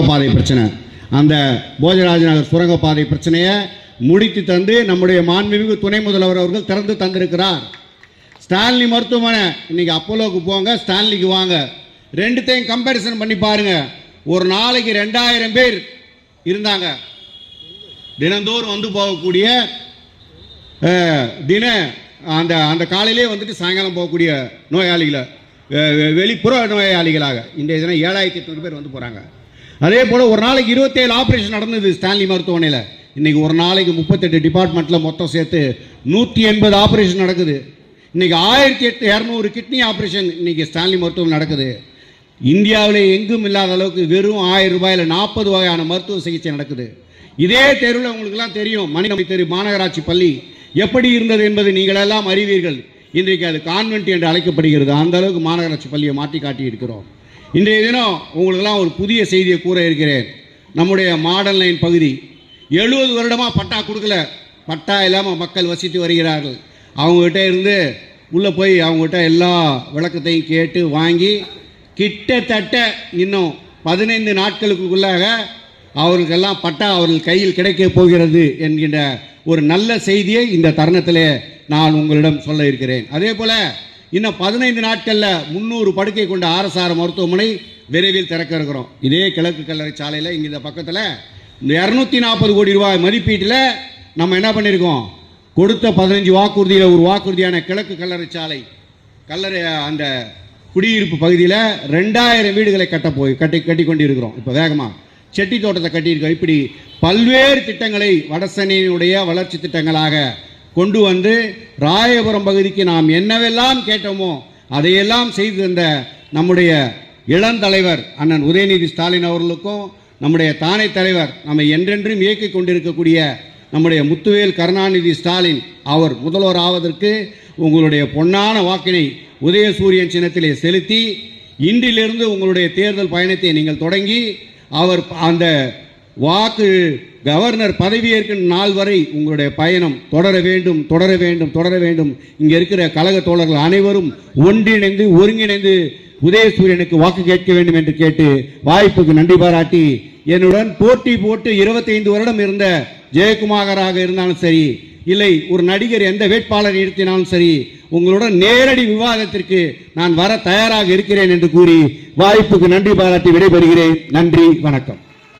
பாதை பிரச்சனை, அந்த போஜராஜ நகர் சுரங்கப்பாதை பிரச்சனையை முடித்து தந்து நம்முடைய மாண்புமிகு துணை முதல்வர் அவர்கள் திறந்து தந்திருக்கிறார். ஸ்டான்லி மருத்துவமனை, இன்னைக்கு அப்போலோக்கு போங்க, ஸ்டான்லிக்கு வாங்க, ரெண்டுத்தையும் கம்பேரிசன் பண்ணி பாருங்க. ஒரு நாளைக்கு 2000 பேர் இருந்தாங்க. தினந்தோறும் வந்து போகக்கூடிய அந்த அந்த காலையிலே வந்துட்டு சாயங்காலம் போகக்கூடிய நோயாளிகளை, வெளிப்புற நோயாளிகளாக இன்றைய தினம் 7800 பேர் வந்து போகிறாங்க. அதே போல் ஒரு நாளைக்கு 27 ஆப்ரேஷன் நடந்தது ஸ்டான்லி மருத்துவமனையில். இன்றைக்கி ஒரு நாளைக்கு 38 டிபார்ட்மெண்ட்டில் மொத்தம் சேர்த்து 180 ஆப்ரேஷன் நடக்குது. இன்றைக்கி 1200 கிட்னி ஆப்ரேஷன் இன்றைக்கி ஸ்டான்லி மருத்துவமனை நடக்குது. இந்தியாவிலே எங்கும் இல்லாத அளவுக்கு வெறும் 1000 ரூபாயில் 40 வகையான மருத்துவ சிகிச்சை நடக்குது. இதே தெருவில் உங்களுக்கெல்லாம் தெரியும், மணிநம்பி தெரு மாநகராட்சி பள்ளி எப்படி இருந்தது என்பது நீங்களெல்லாம் அறிவீர்கள். இன்றைக்கு அது கான்வென்ட் என்று அழைக்கப்படுகிறது. அந்த அளவுக்கு மாநகராட்சி பள்ளியை மாற்றி காட்டி இருக்கிறோம். இன்றைய தினம் உங்களுக்கெல்லாம் ஒரு புதிய செய்தியை கூற இருக்கிறேன். நம்முடைய மாடல் லைன் பகுதி 70 வருடமாக பட்டா கொடுக்கல, பட்டா இல்லாமல் மக்கள் வசித்து வருகிறார்கள். அவங்ககிட்ட இருந்து உள்ளே போய் அவங்ககிட்ட எல்லா விளக்கத்தையும் கேட்டு வாங்கி கிட்டத்தட்ட இன்னும் 15 நாட்களுக்குள்ளாக அவர்களுக்கெல்லாம் பட்டா அவர்கள் கையில் கிடைக்க போகிறது என்கின்ற ஒரு நல்ல செய்தியை இந்த தருணத்திலே நான் உங்களிடம் சொல்ல இருக்கிறேன். அதே போல் இன்னும் 15 நாட்களில் 300 படுக்கை கொண்ட ஆர்எஸ்ஆர் மருத்துவமனை விரைவில் திறக்க இருக்கிறோம். இதே கிழக்கு கல்லறை சாலையில் இங்கே இந்த பக்கத்தில் 240 கோடி ரூபாய் மதிப்பீட்டில் நம்ம என்ன பண்ணியிருக்கோம், கொடுத்த 15 வாக்குறுதியில் ஒரு வாக்குறுதியான கிழக்கு கல்லறை சாலை கல்லறை அந்த குடியிருப்பு பகுதியில் 2000 வீடுகளை கட்டி கொண்டு இருக்கிறோம். இப்போ வேகமாக செட்டி தோட்டத்தை கட்டியிருக்கோம். இப்படி பல்வேறு திட்டங்களை வடசென்னையினுடைய வளர்ச்சி திட்டங்களாக கொண்டு வந்து ராயபுரம் பகுதிக்கு நாம் என்னவெல்லாம் கேட்டோமோ அதையெல்லாம் செய்து தந்த நம்முடைய இளந்தலைவர் அண்ணன் உதயநிதி ஸ்டாலின் அவர்களுக்கும், நம்முடைய தானை தலைவர் நம்மை என்றென்றும் இயக்கிக் கொண்டிருக்கக்கூடிய நம்முடைய முத்துவேல் கருணாநிதி ஸ்டாலின் அவர் முதல்வர் ஆவதற்கு உங்களுடைய பொன்னான வாக்கினை உதயசூரியன் சின்னத்திலே செலுத்தி இன்றிலிருந்து உங்களுடைய தேர்தல் பயணத்தை நீங்கள் தொடங்கி அவர் அந்த வாக்கு கவர்னர் பதவியேற்கும் நாள் வரை உங்களுடைய பயணம் தொடர வேண்டும் தொடர வேண்டும் தொடர வேண்டும். இங்கே இருக்கிற கழக தோழர்கள் அனைவரும் ஒன்றிணைந்து ஒருங்கிணைந்து உதயசூரியனுக்கு வாக்கு கேட்க வேண்டும் என்று கேட்டு வாய்ப்புக்கு நன்றி பாராட்டி, என்னுடன் போட்டி போட்டு 25 வருடம் இருந்த ஜெயக்குமாராக இருந்தாலும் சரி, இல்லை ஒரு நடிகர் எந்த வேட்பாளர் நிறுத்தினாலும் சரி, உங்களுடன் நேரடி விவாதத்திற்கு நான் வர தயாராக இருக்கிறேன் என்று கூறி வாய்ப்புக்கு நன்றி பாராட்டி விடைபெறுகிறேன். நன்றி, வணக்கம்.